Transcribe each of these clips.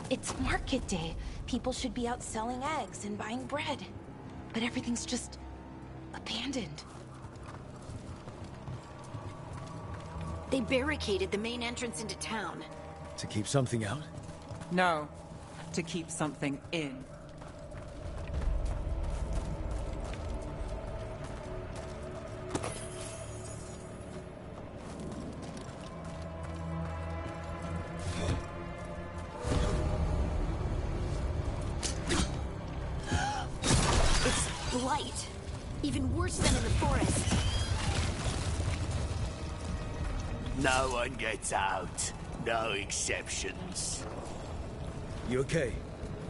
It's market day. People should be out selling eggs and buying bread. But everything's just abandoned. They barricaded the main entrance into town. To keep something out? No, to keep something in. It's blight. Even worse than in the forest. No one gets out. No exceptions. You okay?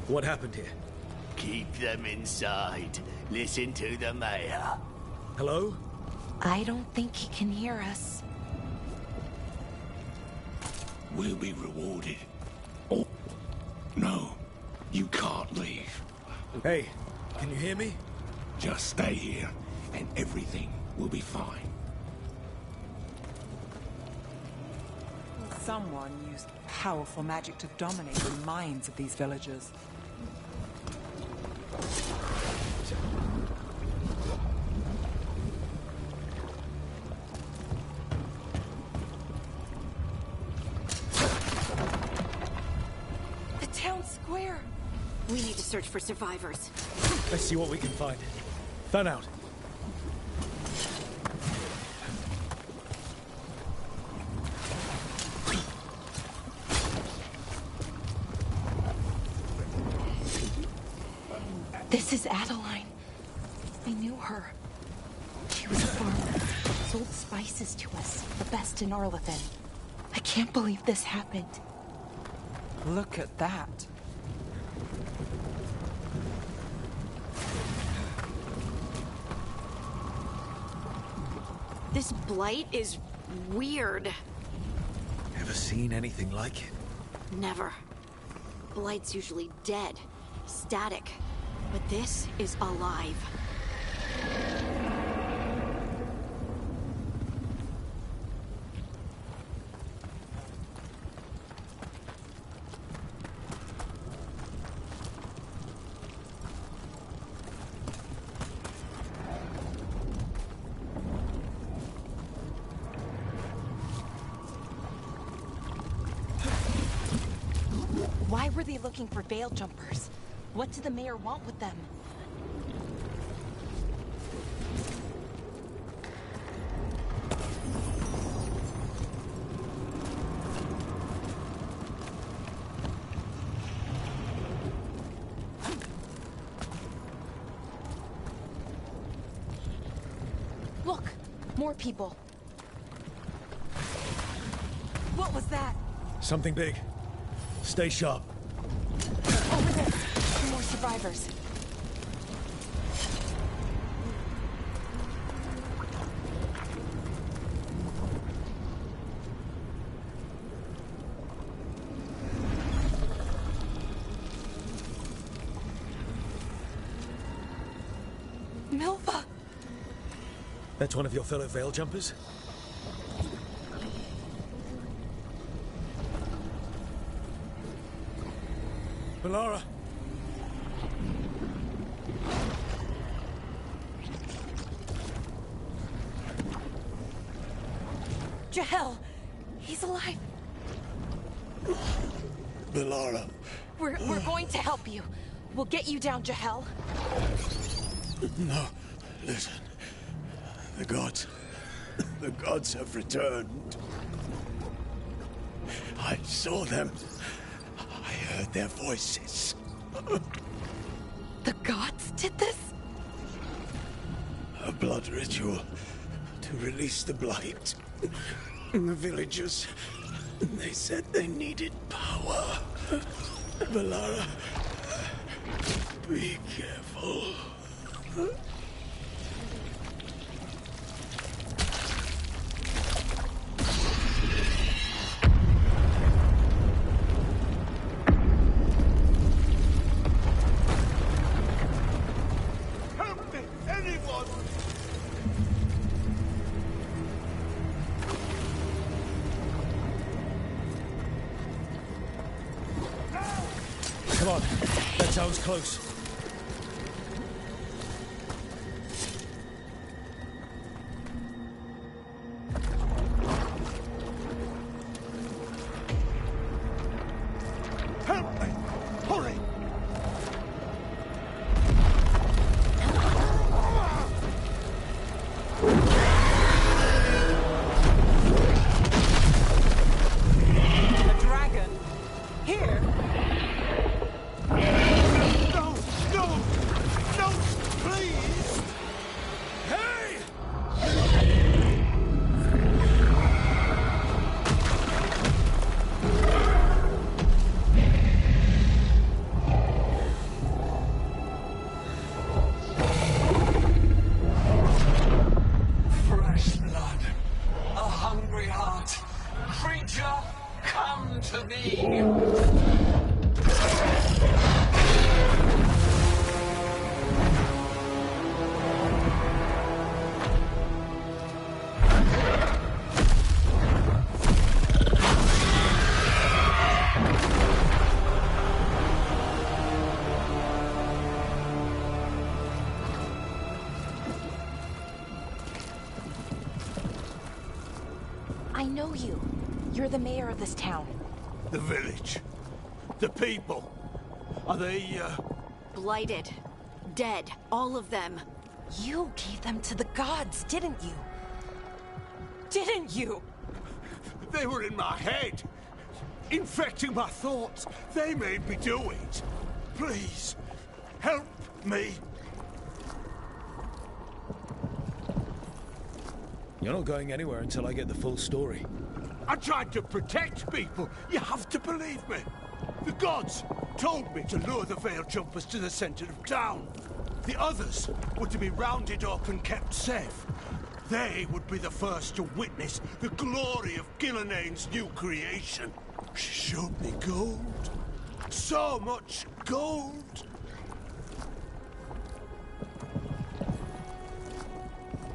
What happened here? Keep them inside. Listen to the mayor. Hello? I don't think he can hear us. We'll be rewarded. Oh, no. You can't leave. Hey, can you hear me? Just stay here, and everything will be fine. Someone used powerful magic to dominate the minds of these villagers. The town square! We need to search for survivors. Let's see what we can find. Fan out. This is Adeline. I knew her. She was a farmer. Sold spices to us, the best in Arlathan. I can't believe this happened. Look at that. This blight is weird. Ever seen anything like it? Never. Blight's usually dead, static. But this is alive. Why were they looking for veil jumpers? What did the mayor want with them? Look! More people. What was that? Something big. Stay sharp. Over there. More survivors. Milva! That's one of your fellow veil jumpers? Valara! Jahel! He's alive! Valara. We're going to help you. We'll get you down, Jahel. No, listen. The gods have returned. I saw them. I heard their voices. The gods did this? A blood ritual to release the blight. The villagers, they said they needed power. Valara, be careful. Help me, anyone! Come on, that tower's close. Help me! Hurry! A dragon? Here? No! No! No! Please! Hey! Fresh blood, a hungry heart. Creature, come to me. I know you. You're the mayor of this town. The village. The people. Are they, Blighted. Dead. All of them. You gave them to the gods, didn't you? Didn't you? They were in my head. Infecting my thoughts. They made me do it. Please, help me. You're not going anywhere until I get the full story. I tried to protect people. You have to believe me. The gods told me to lure the Veil Jumpers to the center of town. The others were to be rounded up and kept safe. They would be the first to witness the glory of Gillenane's new creation. She showed me gold. So much gold.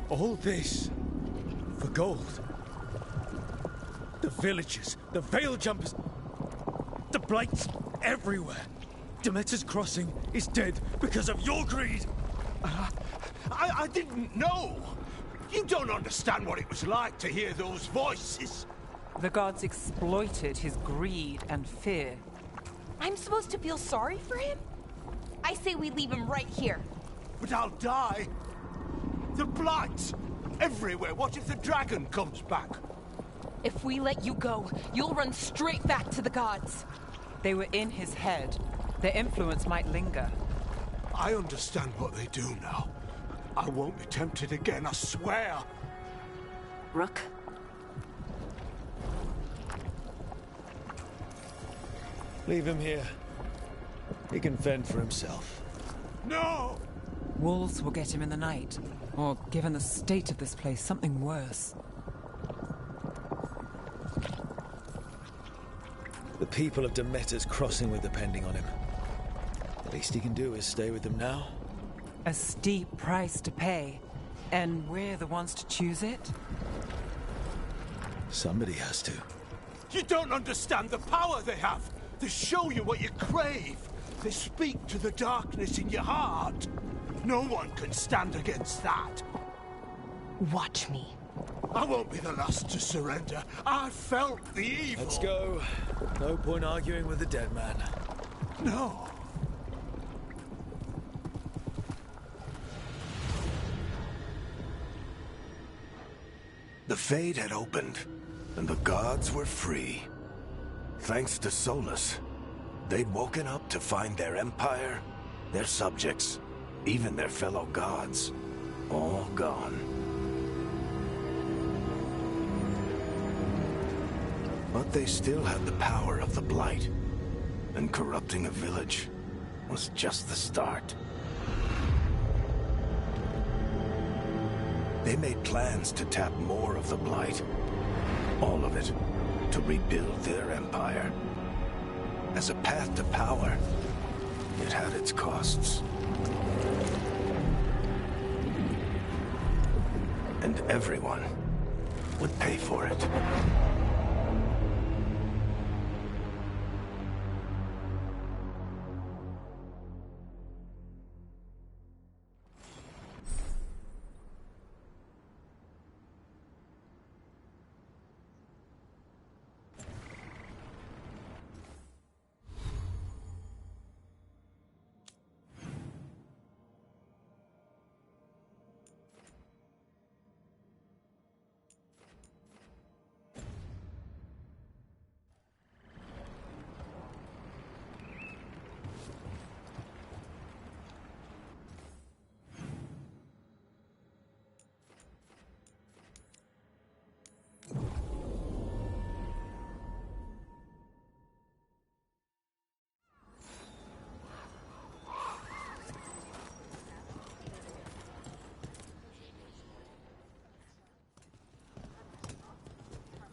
All this for gold. The villagers, the Veil Jumpers, the Blights everywhere. Demeter's Crossing is dead because of your greed. I didn't know. You don't understand what it was like to hear those voices. The gods exploited his greed and fear. I'm supposed to feel sorry for him? I say we leave him right here. But I'll die. The Blights everywhere. What if the dragon comes back? If we let you go, you'll run straight back to the gods. They were in his head. Their influence might linger. I understand what they do now. I won't be tempted again, I swear. Rook? Leave him here. He can fend for himself. No! Wolves will get him in the night. Or, given the state of this place, something worse. The people of Demeter's Crossing were depending on him. The least he can do is stay with them now. A steep price to pay. And we're the ones to choose it? Somebody has to. You don't understand the power they have. They show you what you crave. They speak to the darkness in your heart. No one can stand against that. Watch me. I won't be the last to surrender. I felt the evil. Let's go. No point arguing with the dead man. No. The Fade had opened, and the gods were free. Thanks to Solus, they'd woken up to find their empire, their subjects, even their fellow gods, all gone. But they still had the power of the Blight, and corrupting a village was just the start. They made plans to tap more of the Blight. All of it, to rebuild their empire. As a path to power, it had its costs. And everyone would pay for it.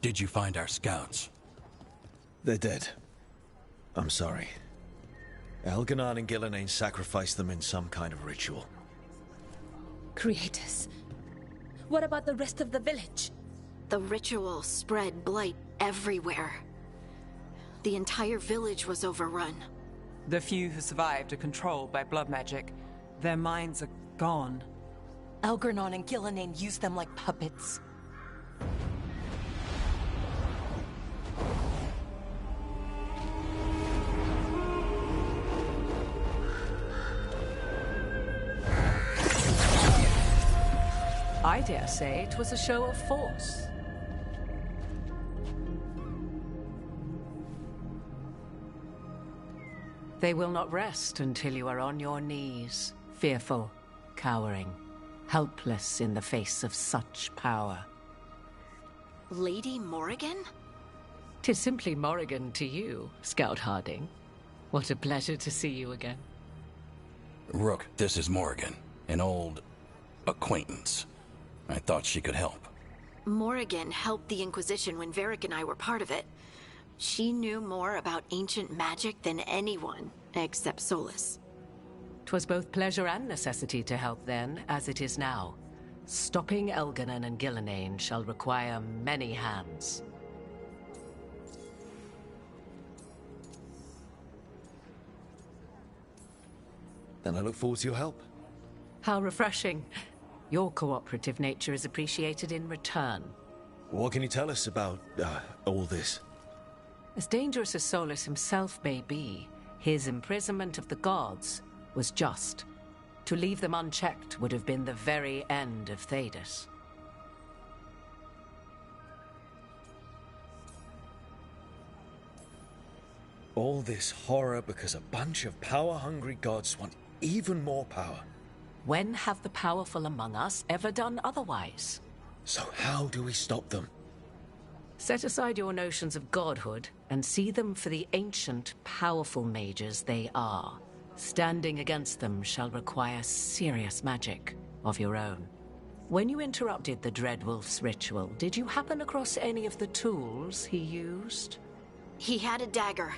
did you find our scouts? They're dead. I'm sorry. Elganon and Gillenane sacrificed them in some kind of ritual. Creators. What about the rest of the village? The ritual spread blight everywhere. The entire village was overrun. The few who survived are controlled by blood magic. Their minds are gone. Elganon and Gillenane used them like puppets. I dare say it was a show of force. They will not rest until you are on your knees, fearful, cowering, helpless in the face of such power. Lady Morrigan? 'Tis simply Morrigan to you, Scout Harding. What a pleasure to see you again. Rook, this is Morrigan, an old acquaintance. I thought she could help. Morrigan helped the Inquisition when Varric and I were part of it. She knew more about ancient magic than anyone, except Solus. 'Twas both pleasure and necessity to help then, as it is now. Stopping Elganon and Gillenane shall require many hands. Then I look forward to your help. How refreshing. Your cooperative nature is appreciated in return. What can you tell us about, all this? As dangerous as Solus himself may be, his imprisonment of the gods was just. To leave them unchecked would have been the very end of Thedas. All this horror because a bunch of power-hungry gods want even more power. When have the powerful among us ever done otherwise? So how do we stop them? Set aside your notions of godhood and see them for the ancient, powerful mages they are. Standing against them shall require serious magic of your own. When you interrupted the Dreadwolf's ritual, did you happen across any of the tools he used? He had a dagger,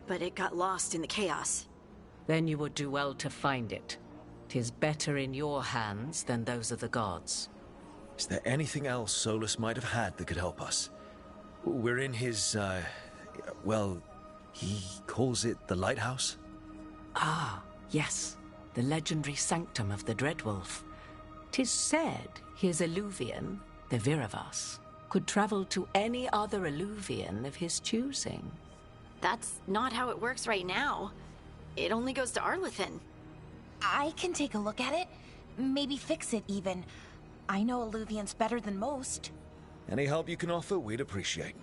but it got lost in the chaos. Then you would do well to find it. 'Tis better in your hands than those of the gods. Is there anything else Solus might have had that could help us? We're in his, well, he calls it the lighthouse? Ah, yes. The legendary sanctum of the Dreadwolf. 'Tis said his Illuvian, the Viravas, could travel to any other Illuvian of his choosing. That's not how it works right now. It only goes to Arlethan. I can take a look at it. Maybe fix it, even. I know Illuvians better than most. Any help you can offer, we'd appreciate.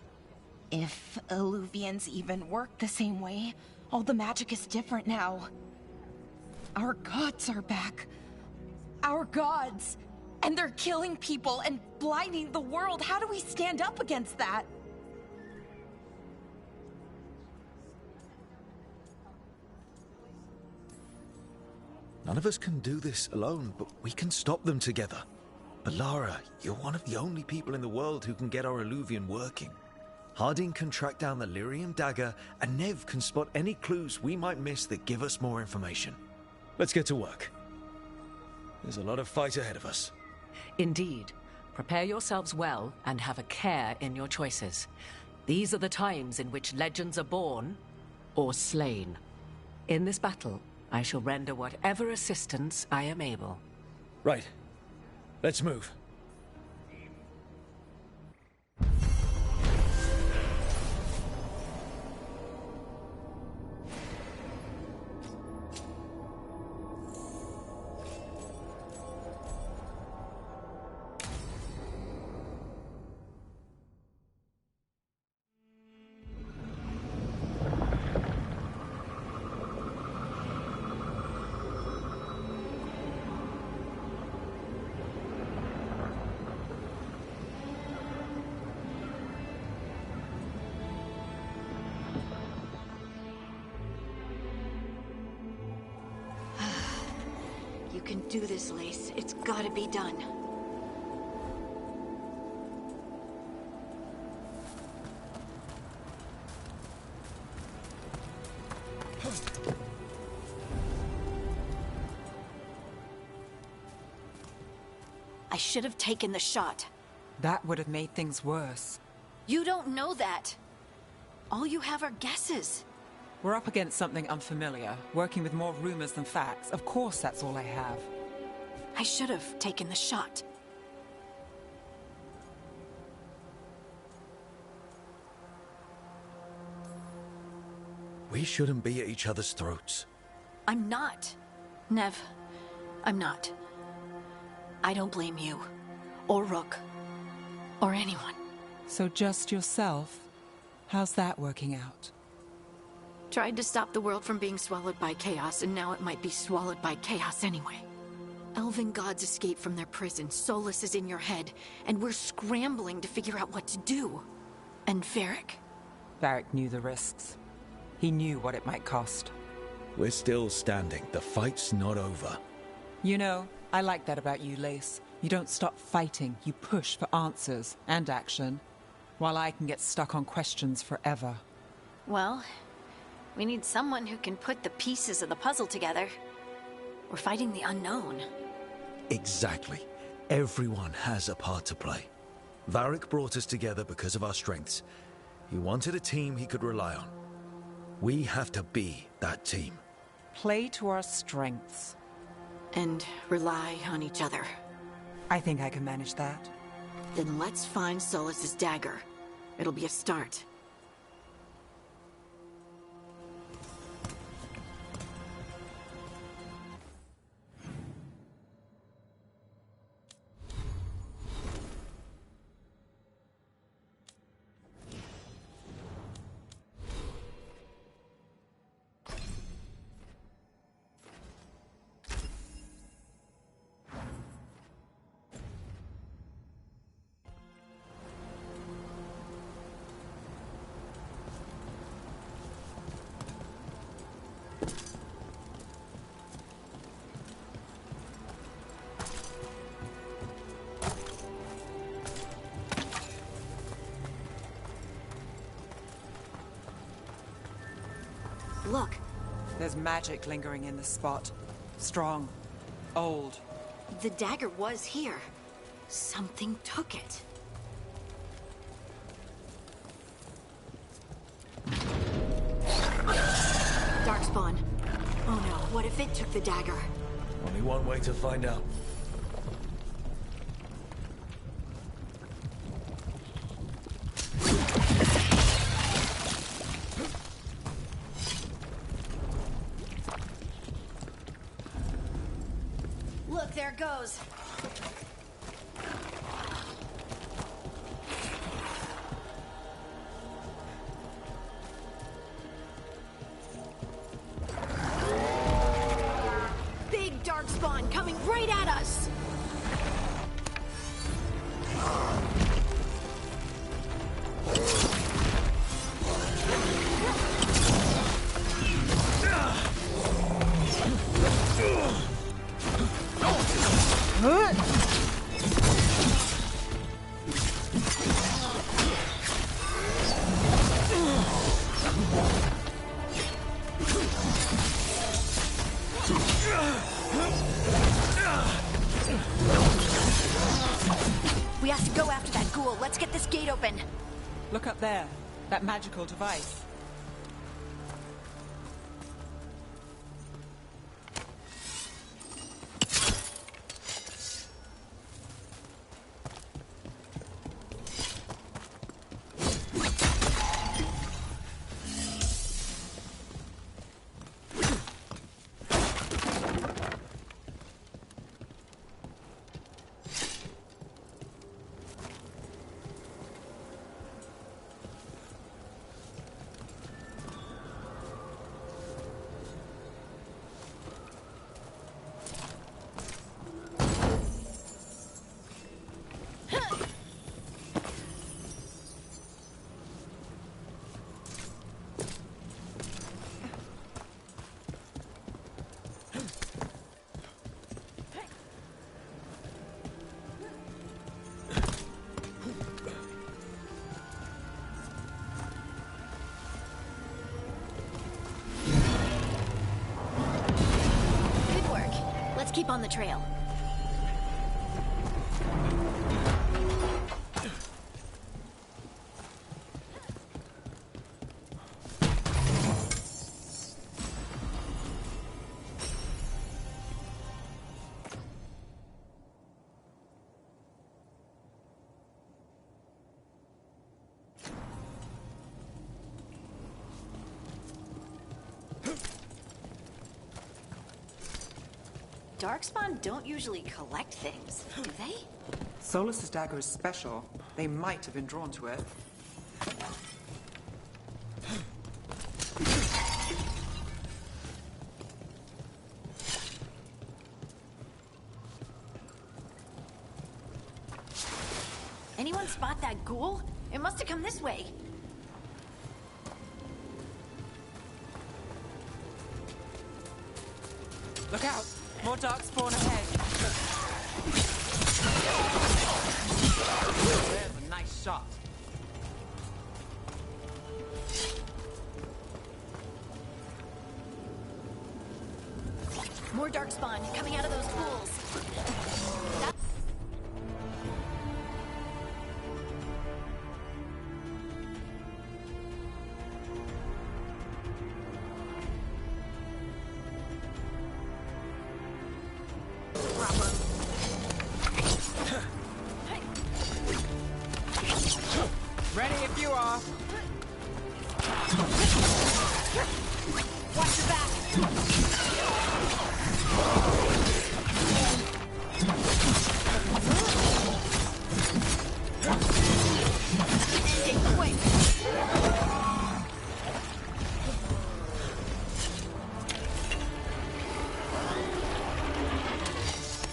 If Illuvians even work the same way, all the magic is different now. Our gods are back. Our gods! And they're killing people and blinding the world. How do we stand up against that? None of us can do this alone, but we can stop them together. Alara, you're one of the only people in the world who can get our Illuvian working. Harding can track down the Lyrium dagger, and Nev can spot any clues we might miss that give us more information. Let's get to work. There's a lot of fight ahead of us. Indeed. Prepare yourselves well and have a care in your choices. These are the times in which legends are born or slain. In this battle, I shall render whatever assistance I am able. Right. Let's move. You can do this, Lace. It's gotta be done. should have taken the shot. That would have made things worse. You don't know that. All you have are guesses. We're up against something unfamiliar, working with more rumors than facts. Of course that's all I have. I should have taken the shot. We shouldn't be at each other's throats. I'm not. Nev, I'm not. I don't blame you, or Rook, or anyone. So just yourself? How's that working out? Tried to stop the world from being swallowed by chaos, and now it might be swallowed by chaos anyway. Elven gods escaped from their prison, Solus is in your head, and we're scrambling to figure out what to do. And Varric? Varric knew the risks. He knew what it might cost. We're still standing. The fight's not over. You know, I like that about you, Lace. You don't stop fighting, you push for answers and action, while I can get stuck on questions forever. Well, we need someone who can put the pieces of the puzzle together. We're fighting the unknown. Exactly. Everyone has a part to play. Varric brought us together because of our strengths. He wanted a team he could rely on. We have to be that team. Play to our strengths. And rely on each other. I think I can manage that. Then let's find Solus's dagger. It'll be a start. Look. There's magic lingering in this spot. Strong. Old. The dagger was here. Something took it. Darkspawn. Oh no, what if it took the dagger? Only one way to find out. Look, there it goes. Big darkspawn coming right at us. We have to go after that ghoul. Let's get this gate open. Look up there. That magical device. Good work. Let's keep on the trail. Darkspawn don't usually collect things, do they? Solus's dagger is special. They might have been drawn to it. Anyone spot that ghoul? It must have come this way. Look out! More darkspawn ahead! There's a nice shot. More darkspawn coming out of those pools. Ready if you are. Watch your back. Ending quick.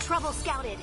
Trouble scouted.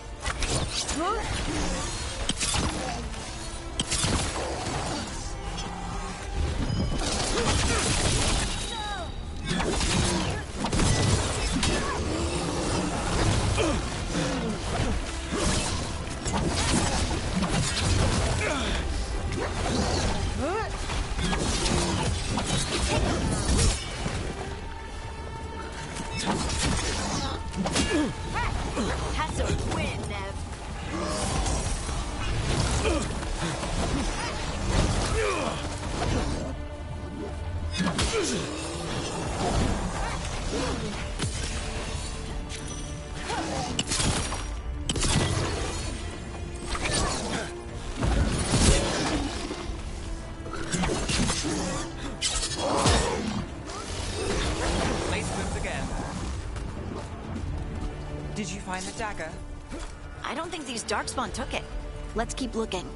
That's a win, Nev. Place moves again. Did you find the dagger? I don't think these darkspawn took it. Let's keep looking.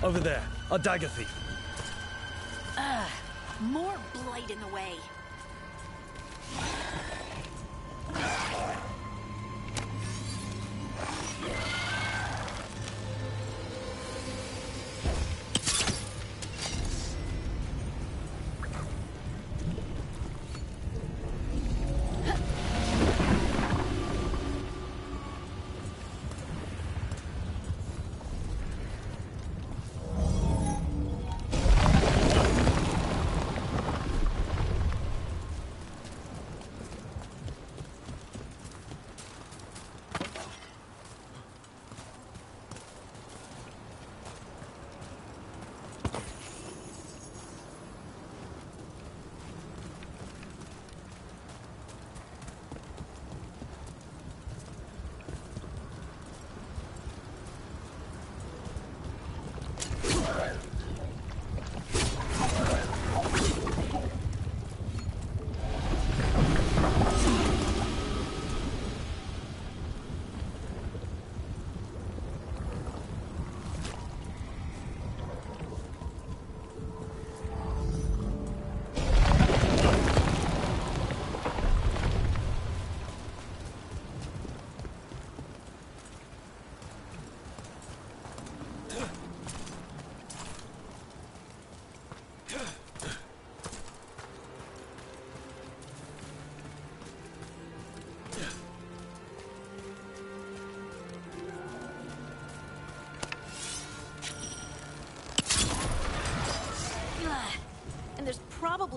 Over there, a dagger thief. More blight in the way.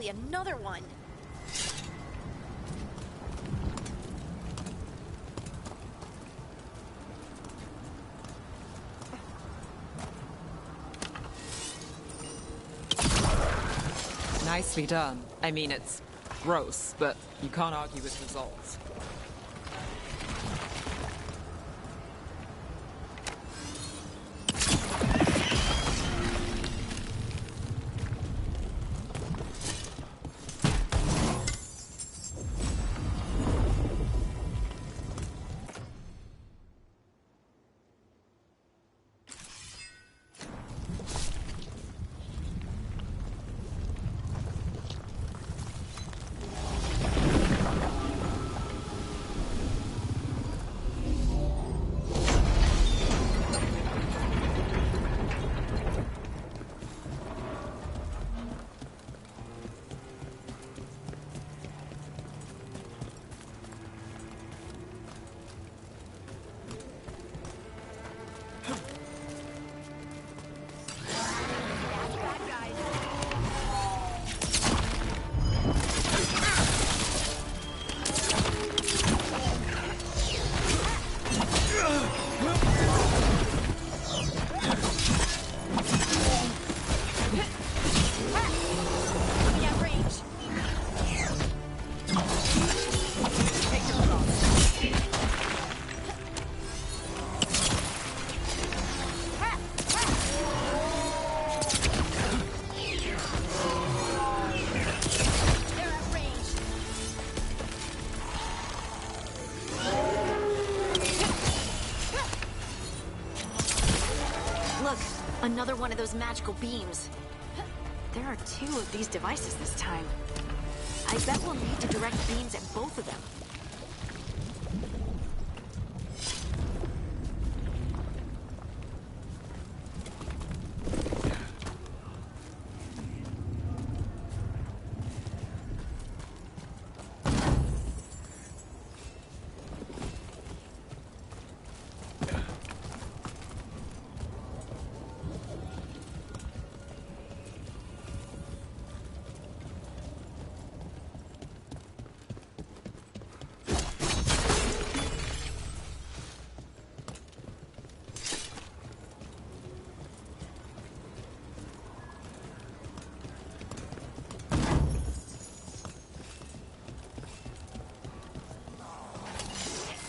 exactly another one. Nicely done. I mean, it's gross, but you can't argue with results. Another one of those magical beams. There are 2 of these devices this time. I bet we'll need to direct beams at both of them.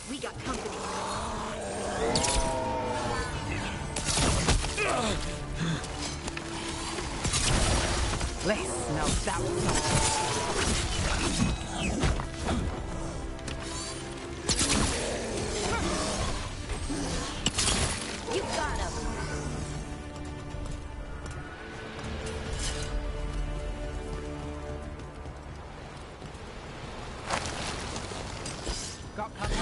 We got company. Lace, now that was You got him. got company.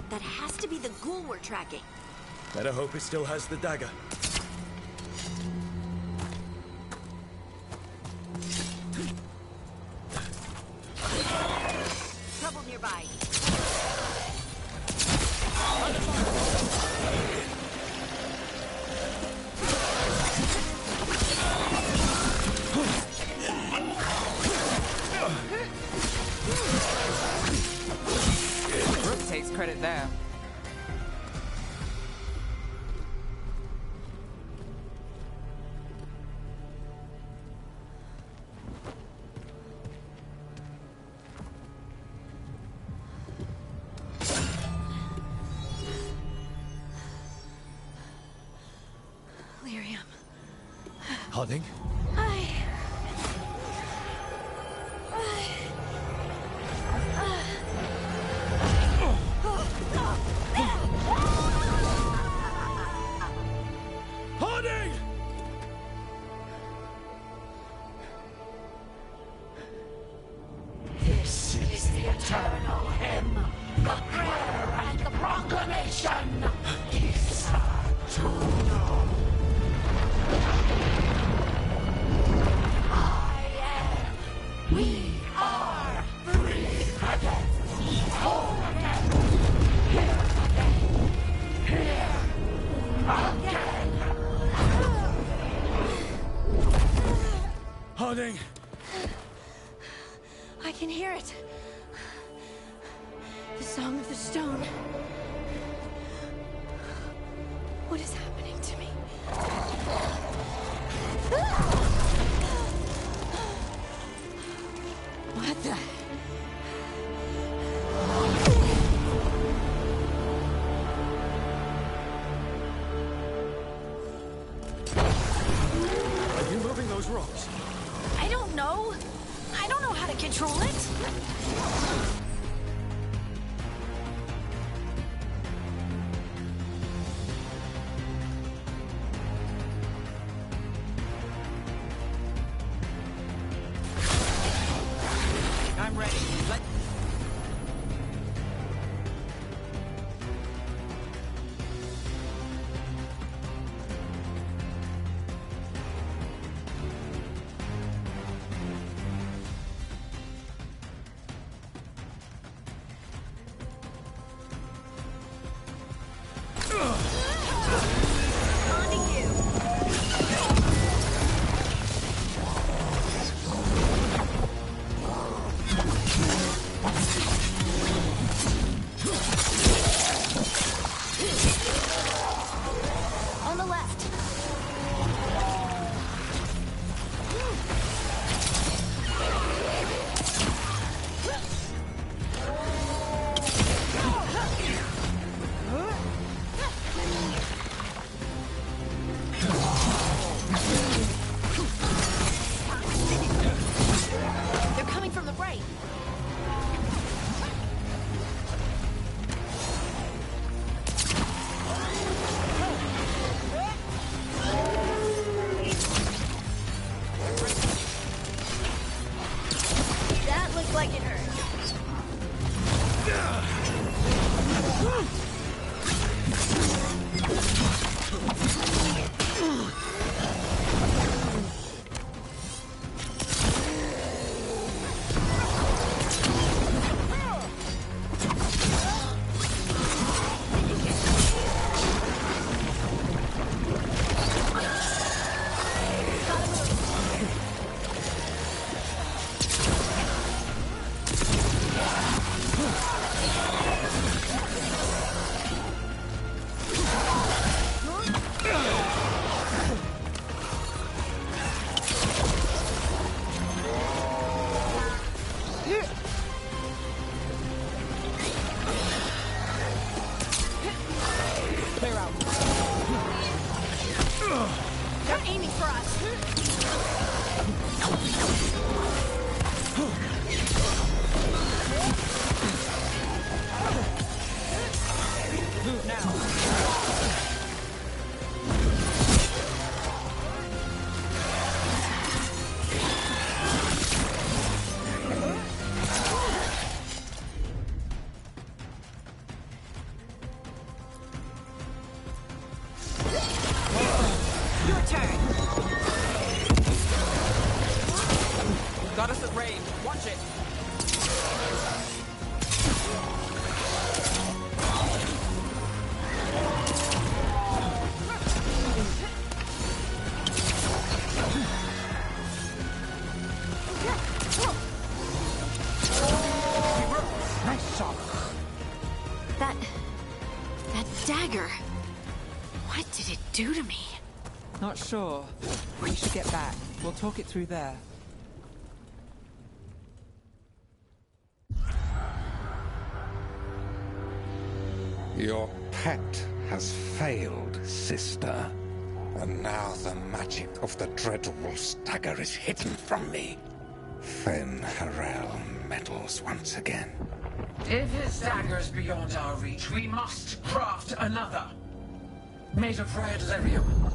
That has to be the ghoul we're tracking. Better hope it still has the dagger. nearby. Rook takes credit there. Lyrium. Harding? Harding! This is the eternal hymn, the prayer and the proclamation. Isa Tuno. I am. We are free again. Whole again. Here again. Here again. Harding! I can hear it. The song of the stone. What is happening to me? What the? Are you moving those rocks? I don't know. I don't know how to control it. I'm ready. Let On the left. They're coming from the right. That looked like it hurt. clear out. They're aiming for us. Move now. Your turn. Got us at range. Watch it. Nice shot. That dagger. What did it do to me? Not sure. We should get back. We'll talk it through there. Your pet has failed, sister. And now the magic of the Dreadwolf's dagger is hidden from me. Fen Harel meddles once again. If his dagger's beyond our reach, we must craft another. Made of red lyrium.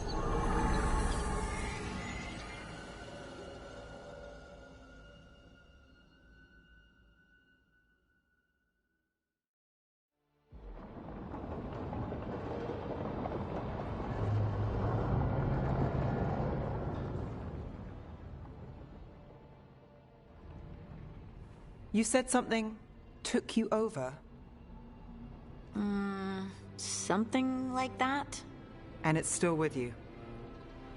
You said something took you over? Something like that? And it's still with you?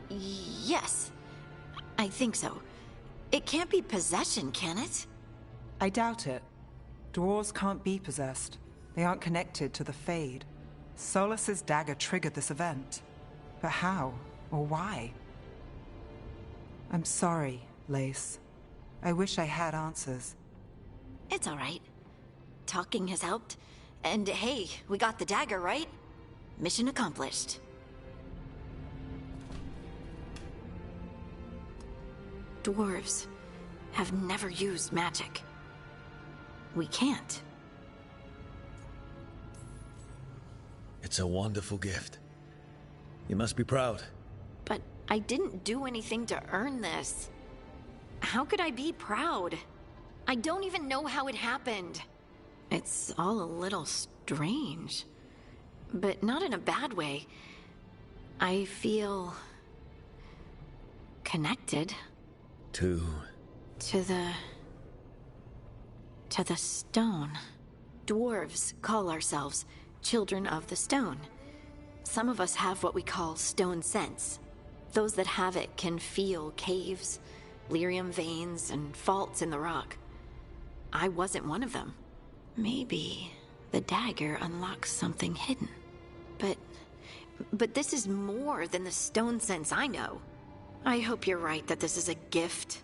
Yes. I think so. It can't be possession, can it? I doubt it. Dwarves can't be possessed. They aren't connected to the Fade. Solus's dagger triggered this event. But how? Or why? I'm sorry, Lace. I wish I had answers. It's all right. Talking has helped. And hey, we got the dagger, right? Mission accomplished. Dwarves have never used magic. We can't. It's a wonderful gift. You must be proud. But I didn't do anything to earn this. How could I be proud? I don't even know how it happened. It's all a little strange. But not in a bad way. I feel... connected. To the stone. Dwarves call ourselves children of the stone. Some of us have what we call stone sense. Those that have it can feel caves, lyrium veins, and faults in the rock. I wasn't one of them. Maybe the dagger unlocks something hidden. But this is more than the stone sense I know. I hope you're right that this is a gift.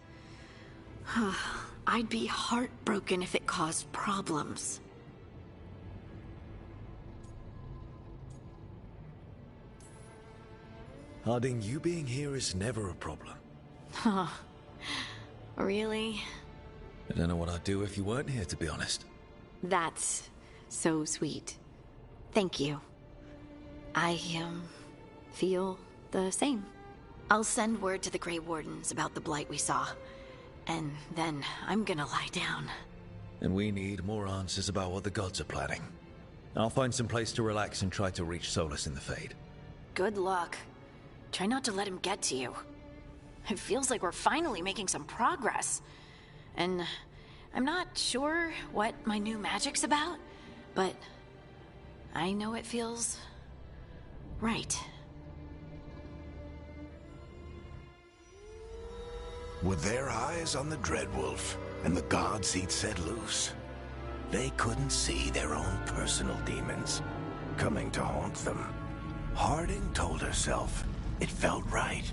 I'd be heartbroken if it caused problems. Harding, you being here is never a problem. Huh. Really? I don't know what I'd do if you weren't here, to be honest. That's so sweet. Thank you. I, feel the same. I'll send word to the Grey Wardens about the blight we saw. And then I'm gonna lie down. And we need more answers about what the gods are planning. I'll find some place to relax and try to reach Solus in the Fade. Good luck. Try not to let him get to you. It feels like we're finally making some progress. And I'm not sure what my new magic's about, but I know it feels right. With their eyes on the Dreadwolf and the gods he'd set loose, they couldn't see their own personal demons coming to haunt them. Harding told herself it felt right.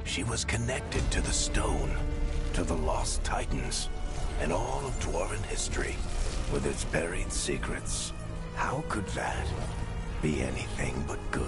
She was connected to the stone, to the lost titans, and all of Dwarven history, with its buried secrets. How could that be anything but good?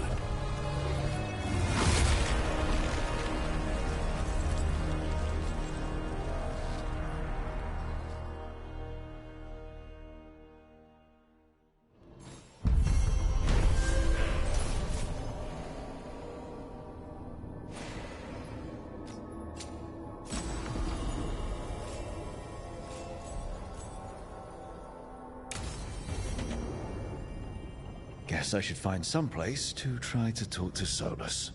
Guess I should find some place to try to talk to Solus.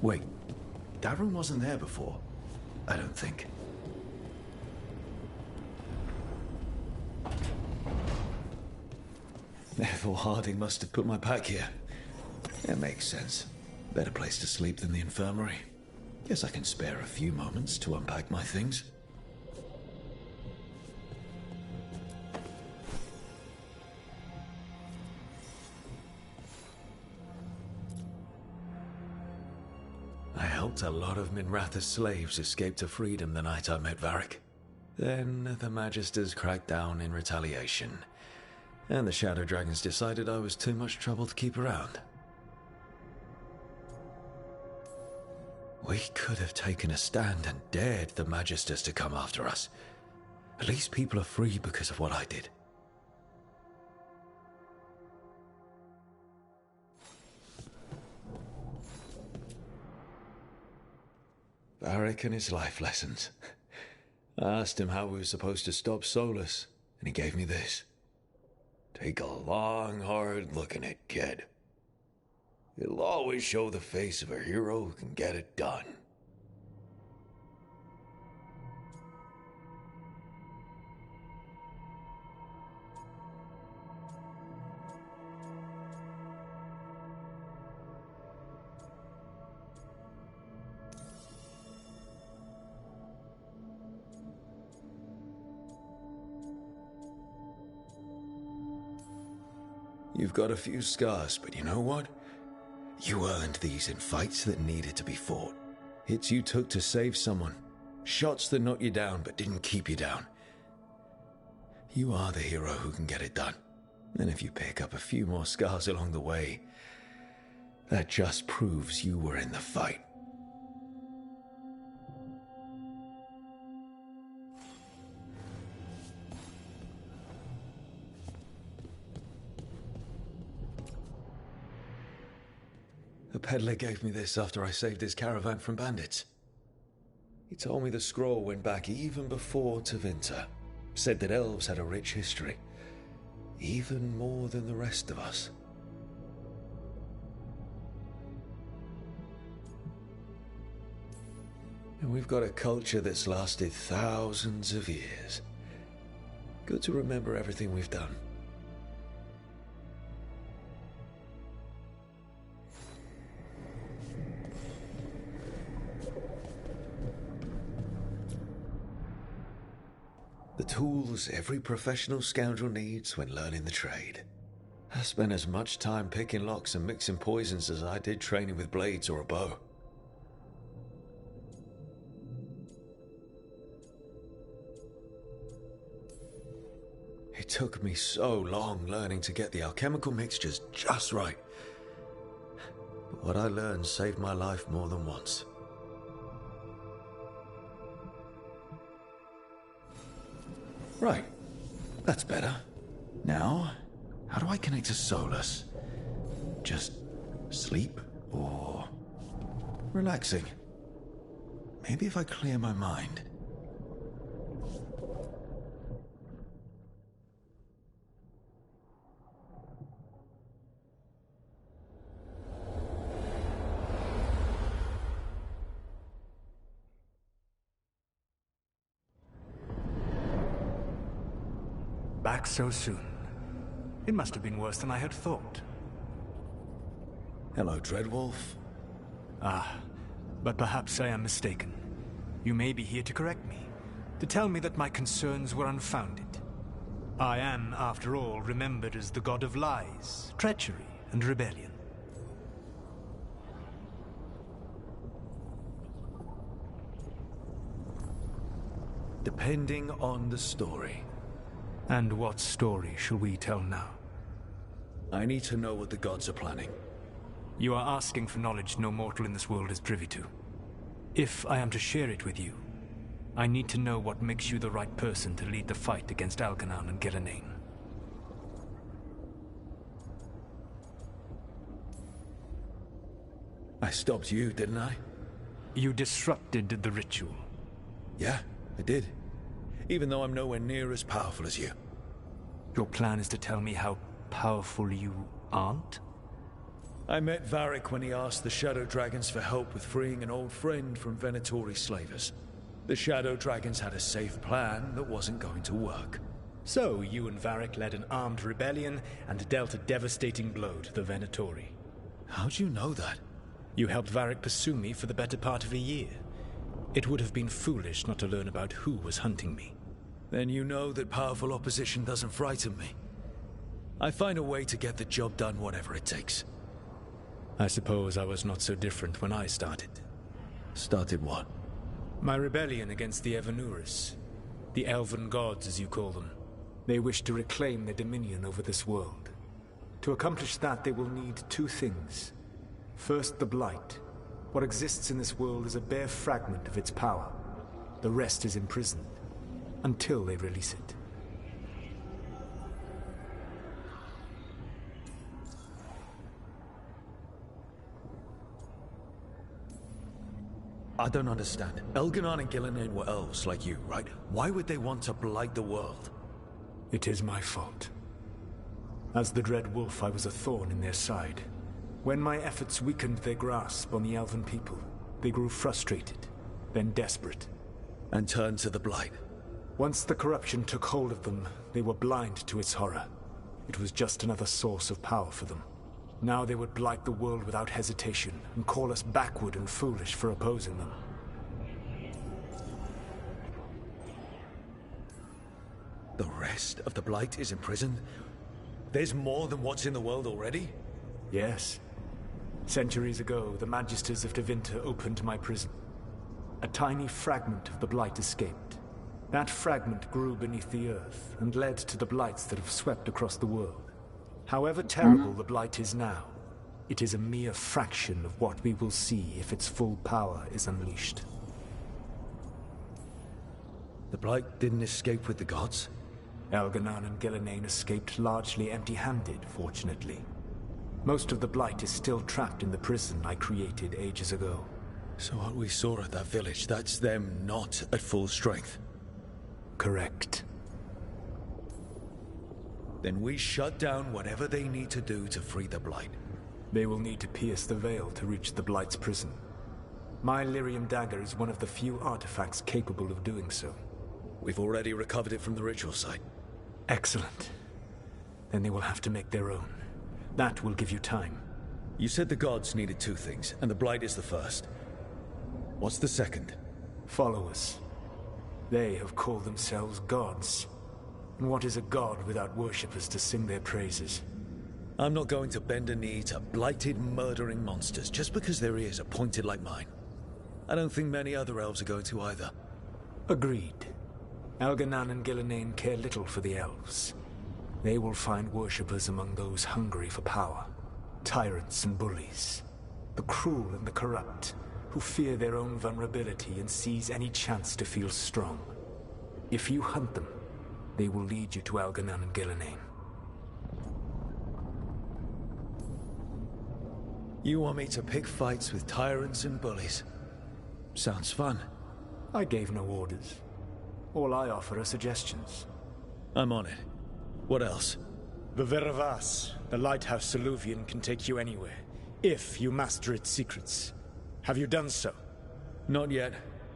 Wait, Darren wasn't there before? I don't think. Neville Harding must have put my pack here. It makes sense. Better place to sleep than the infirmary. Guess I can spare a few moments to unpack my things. I helped a lot of Minratha's slaves escape to freedom the night I met Varric. Then the Magisters cracked down in retaliation, and the Shadow Dragons decided I was too much trouble to keep around. We could have taken a stand and dared the Magisters to come after us. At least people are free because of what I did. Varric and his life lessons. I asked him how we were supposed to stop Solus, and he gave me this. Take a long, hard look at it, kid. It'll always show the face of a hero who can get it done. You've got a few scars, but you know what? You earned these in fights that needed to be fought. Hits you took to save someone. Shots that knocked you down but didn't keep you down. You are the hero who can get it done. And if you pick up a few more scars along the way, that just proves you were in the fight. The peddler gave me this after I saved his caravan from bandits. He told me the scroll went back even before Tevinter. Said that elves had a rich history, even more than the rest of us. And we've got a culture that's lasted thousands of years. Good to remember everything we've done. The tools every professional scoundrel needs when learning the trade. I spent as much time picking locks and mixing poisons as I did training with blades or a bow. It took me so long learning to get the alchemical mixtures just right. But what I learned saved my life more than once. Right. That's better. Now, how do I connect to Solus? Just sleep or relaxing? Maybe if I clear my mind. Back so soon. It must have been worse than I had thought. Hello, Dreadwolf. Ah, but perhaps I am mistaken. You may be here to correct me, to tell me that my concerns were unfounded. I am, after all, remembered as the god of lies, treachery, and rebellion. Depending on the story. And what story shall we tell now? I need to know what the gods are planning. You are asking for knowledge no mortal in this world is privy to. If I am to share it with you, I need to know what makes you the right person to lead the fight against Algernon and Gillenane. I stopped you, didn't I? You disrupted the ritual. Yeah, I did. Even though I'm nowhere near as powerful as you. Your plan is to tell me how powerful you aren't? I met Varric when he asked the Shadow Dragons for help with freeing an old friend from Venatori slavers. The Shadow Dragons had a safe plan that wasn't going to work. So, you and Varric led an armed rebellion and dealt a devastating blow to the Venatori. How'd you know that? You helped Varric pursue me for the better part of a year. It would have been foolish not to learn about who was hunting me. Then you know that powerful opposition doesn't frighten me. I find a way to get the job done whatever it takes. I suppose I was not so different when I started. Started what? My rebellion against the Evanuris. The Elven Gods, as you call them. They wish to reclaim their dominion over this world. To accomplish that, they will need two things. First, the Blight. What exists in this world is a bare fragment of its power. The rest is imprisoned, until they release it. I don't understand. Elganon and Gillinan were elves like you, right? Why would they want to blight the world? It is my fault. As the Dread Wolf, I was a thorn in their side. When my efforts weakened their grasp on the Elven people, they grew frustrated, then desperate. And turned to the Blight. Once the corruption took hold of them, they were blind to its horror. It was just another source of power for them. Now they would blight the world without hesitation, and call us backward and foolish for opposing them. The rest of the Blight is imprisoned? There's more than what's in the world already? Yes. Centuries ago, the Magisters of Tevinter opened my prison. A tiny fragment of the Blight escaped. That fragment grew beneath the earth, and led to the Blights that have swept across the world. However terrible the Blight is now, it is a mere fraction of what we will see if its full power is unleashed. The Blight didn't escape with the gods? Elganon and Gillinan escaped largely empty-handed, fortunately. Most of the Blight is still trapped in the prison I created ages ago. So what we saw at that village, that's them not at full strength? Correct. Then we shut down whatever they need to do to free the Blight. They will need to pierce the veil to reach the Blight's prison. My Lyrium dagger is one of the few artifacts capable of doing so. We've already recovered it from the ritual site. Excellent. Then they will have to make their own. That will give you time. You said the gods needed two things, and the Blight is the first. What's the second? Followers. They have called themselves gods. And what is a god without worshippers to sing their praises? I'm not going to bend a knee to blighted, murdering monsters just because their ears are pointed like mine. I don't think many other elves are going to either. Agreed. Elganon and Gillinan care little for the elves. They will find worshippers among those hungry for power. Tyrants and bullies. The cruel and the corrupt, who fear their own vulnerability and seize any chance to feel strong. If you hunt them, they will lead you to Elganon and Gillinan. You want me to pick fights with tyrants and bullies? Sounds fun. I gave no orders. All I offer are suggestions. I'm on it. What else? The Veravas, the lighthouse Soluvian, can take you anywhere, if you master its secrets. Have you done so? Not yet,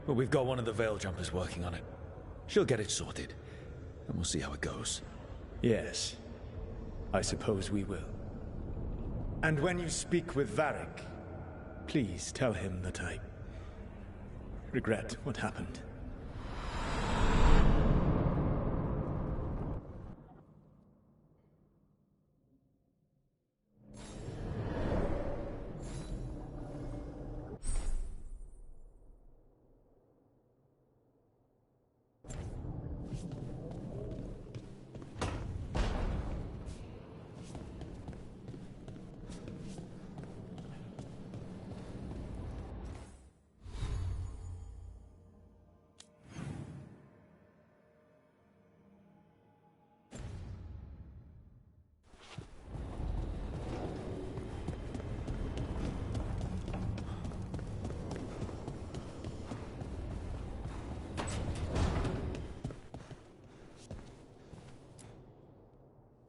but we've got one of the Veil Jumpers working on it. She'll get it sorted, and we'll see how it goes. Yes. I suppose we will. And when you speak with Varric, please tell him that I regret what happened.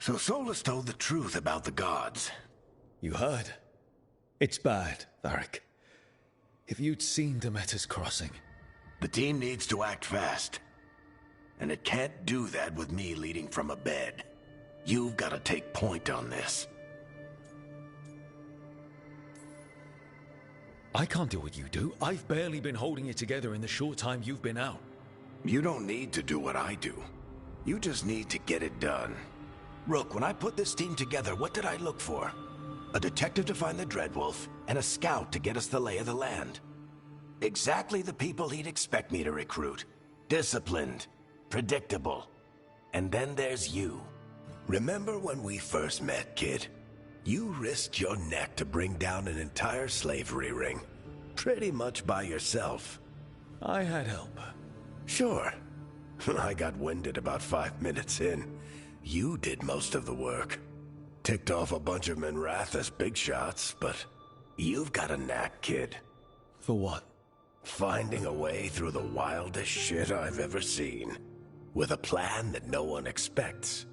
So Solus told the truth about the gods. You heard. It's bad, Varric. If you'd seen Demeter's crossing... The team needs to act fast. And it can't do that with me leading from a bed. You've got to take point on this. I can't do what you do. I've barely been holding it together in the short time you've been out. You don't need to do what I do. You just need to get it done. Rook, when I put this team together, what did I look for? A detective to find the Dreadwolf, and a scout to get us the lay of the land. Exactly the people he'd expect me to recruit. Disciplined, predictable. And then there's you. Remember when we first met, kid? You risked your neck to bring down an entire slavery ring. Pretty much by yourself. I had help. Sure. I got winded about 5 minutes in. You did most of the work. Ticked off a bunch of Minrathous big shots, but you've got a knack, kid. For what? Finding a way through the wildest shit I've ever seen. With a plan that no one expects.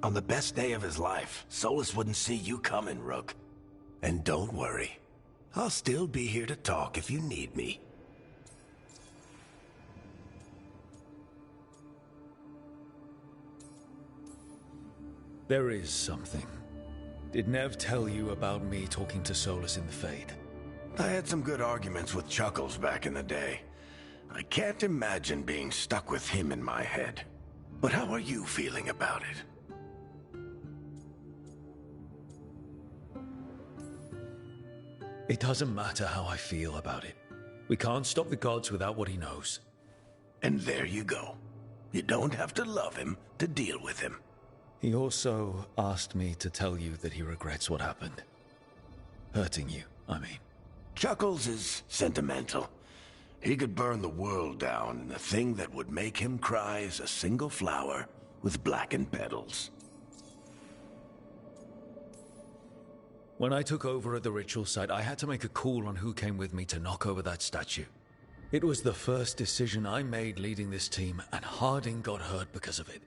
On the best day of his life, Solus wouldn't see you coming, Rook. And don't worry. I'll still be here to talk if you need me. There is something. Did Nev tell you about me talking to Solus in the Fade? I had some good arguments with Chuckles back in the day. I can't imagine being stuck with him in my head. But how are you feeling about it? It doesn't matter how I feel about it. We can't stop the gods without what he knows. And there you go. You don't have to love him to deal with him. He also asked me to tell you that he regrets what happened. Hurting you, I mean. Chuckles is sentimental. He could burn the world down, and the thing that would make him cry is a single flower with blackened petals. When I took over at the ritual site, I had to make a call on who came with me to knock over that statue. It was the first decision I made leading this team, and Harding got hurt because of it.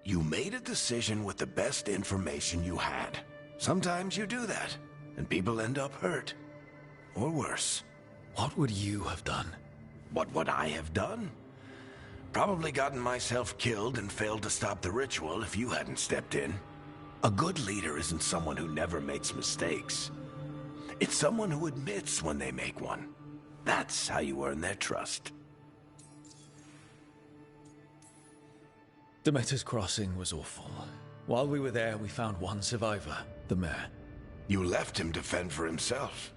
You made a decision with the best information you had. Sometimes you do that, and people end up hurt. Or worse. What would you have done? What would I have done? Probably gotten myself killed and failed to stop the ritual if you hadn't stepped in. A good leader isn't someone who never makes mistakes. It's someone who admits when they make one. That's how you earn their trust. Demeter's crossing was awful. While we were there, we found one survivor, the mayor. You left him to fend for himself.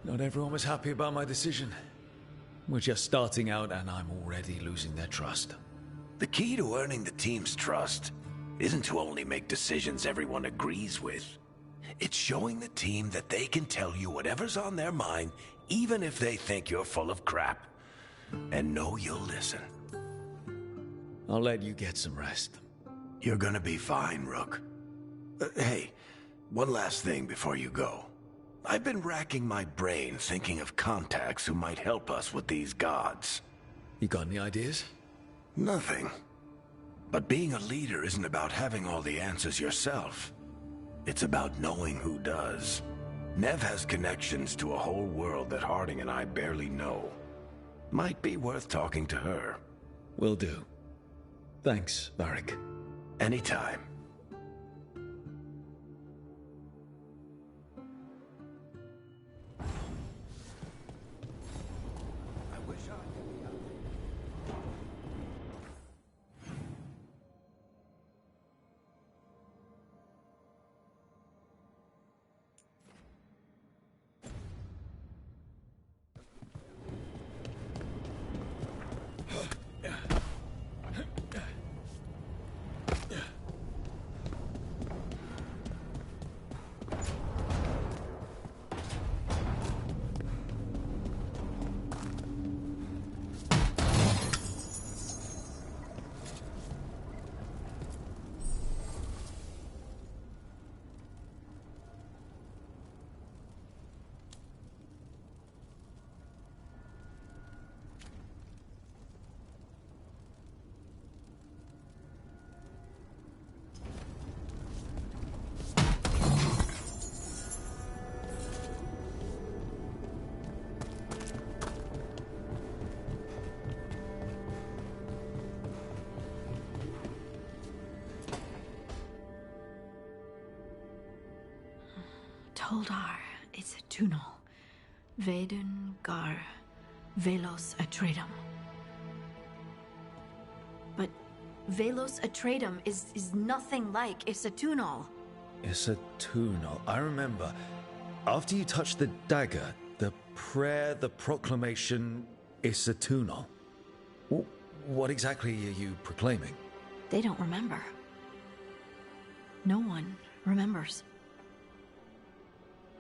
Not everyone was happy about my decision. We're just starting out, and I'm already losing their trust. The key to earning the team's trust isn't to only make decisions everyone agrees with. It's showing the team that they can tell you whatever's on their mind, even if they think you're full of crap. And know you'll listen. I'll let you get some rest. You're gonna be fine, Rook. Hey, one last thing before you go. I've been racking my brain thinking of contacts who might help us with these gods. You got any ideas? Nothing. But being a leader isn't about having all the answers yourself. It's about knowing who does. Nev has connections to a whole world that Harding and I barely know. Might be worth talking to her. Will do. Thanks, Varric. Anytime. Toldar, it's a tunnel. Veilguard, Velos Atreidim. But Velos Atreidim is nothing like Isatunal. Isatunal. I remember. After you touched the dagger, the prayer, the proclamation, Isatunal. What exactly are you proclaiming? They don't remember. No one remembers.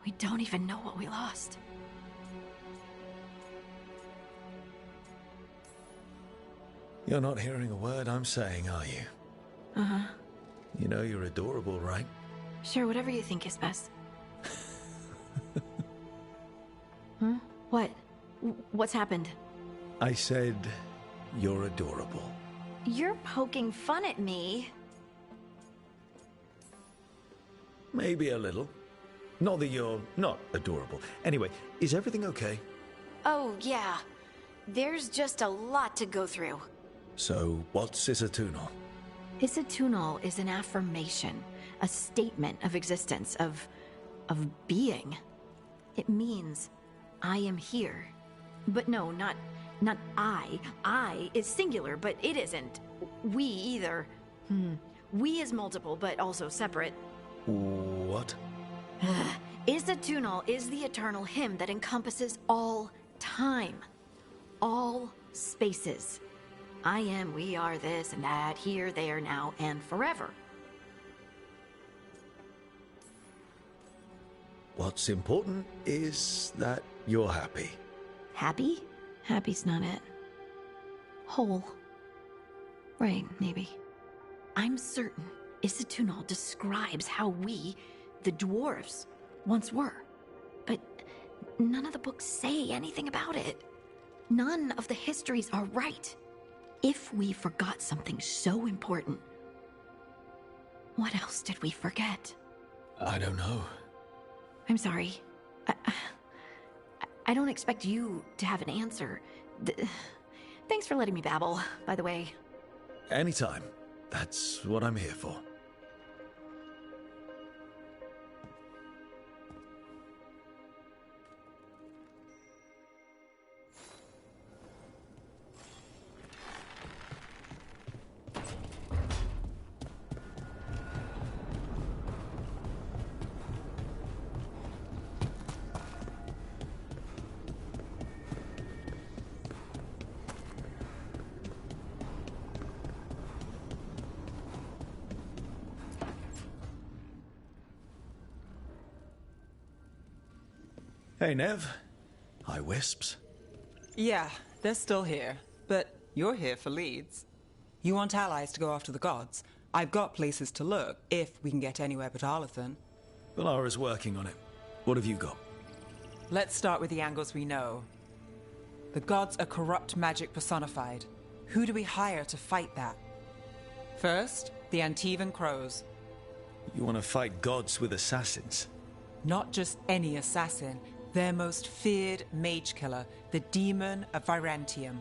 We don't even know what we lost. You're not hearing a word I'm saying, are you? Uh-huh. You know you're adorable, right? Sure, whatever you think is best. Huh? What? What's happened? I said you're adorable. You're poking fun at me. Maybe a little. Not that you're not adorable. Anyway, is everything okay? Oh, yeah. There's just a lot to go through. So, what's Isatunal? Isatunal is an affirmation, a statement of existence, of being. It means, I am here. But no, not I. I is singular, but it isn't. We either. We is multiple, but also separate. What? Isatunal is the eternal hymn that encompasses all time. All spaces. I am, we are, this and that, here, there, now, and forever. What's important is that you're happy. Happy? Happy's not it. Whole. Right, maybe. I'm certain Isatunal describes how we, the dwarves, once were. But none of the books say anything about it. None of the histories are right. If we forgot something so important, what else did we forget? I don't know. I'm sorry. I don't expect you to have an answer. Thanks for letting me babble, by the way. Anytime. That's what I'm here for. Hey, Nev. Hi, Wisps. Yeah, they're still here. But you're here for leads. You want allies to go after the gods? I've got places to look, if we can get anywhere but Arlathan. Valara's working on it. What have you got? Let's start with the angles we know. The gods are corrupt magic personified. Who do we hire to fight that? First, the Antivan Crows. You want to fight gods with assassins? Not just any assassin. Their most feared mage killer, the Demon of Virantium.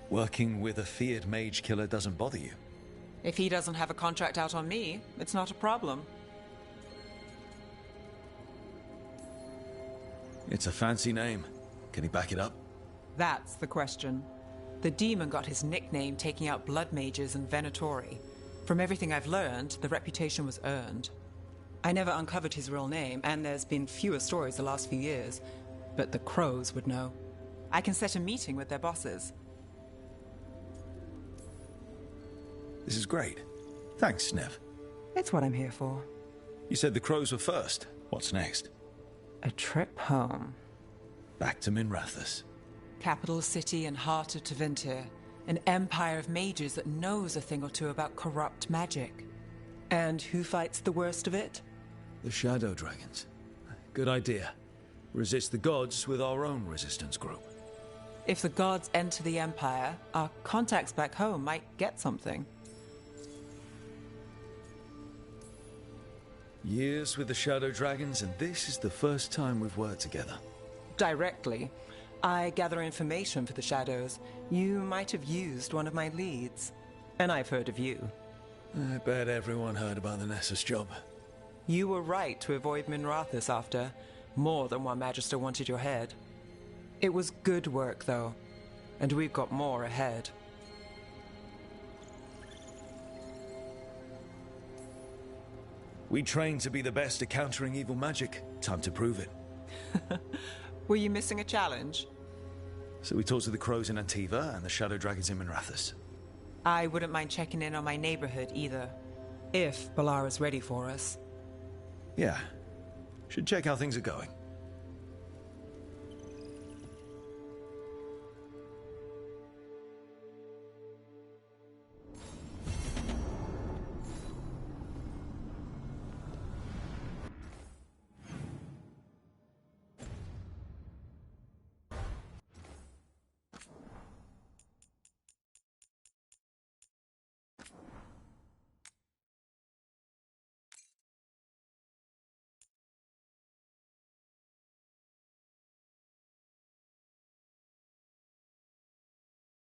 Working with a feared mage killer doesn't bother you? If he doesn't have a contract out on me, it's not a problem. It's a fancy name. Can he back it up? That's the question. The demon got his nickname taking out blood mages and Venatori. From everything I've learned, the reputation was earned. I never uncovered his real name, and there's been fewer stories the last few years. But the Crows would know. I can set a meeting with their bosses. This is great. Thanks, Nev. It's what I'm here for. You said the Crows were first. What's next? A trip home. Back to Minrathous. Capital city and heart of Tevinter. An empire of mages that knows a thing or two about corrupt magic. And who fights the worst of it? The Shadow Dragons. Good idea. Resist the gods with our own resistance group. If the gods enter the empire, our contacts back home might get something. Years with the Shadow Dragons, and this is the first time we've worked together. Directly. I gather information for the Shadows. You might have used one of my leads. And I've heard of you. I bet everyone heard about the Nessus job. You were right to avoid Minrathous after more than one Magister wanted your head. It was good work, though, and we've got more ahead. We trained to be the best at countering evil magic. Time to prove it. Were you missing a challenge? So we talked to the crows in Antiva and the shadow dragons in Minrathous. I wouldn't mind checking in on my neighborhood either, if Balara's ready for us. Yeah. Should check how things are going.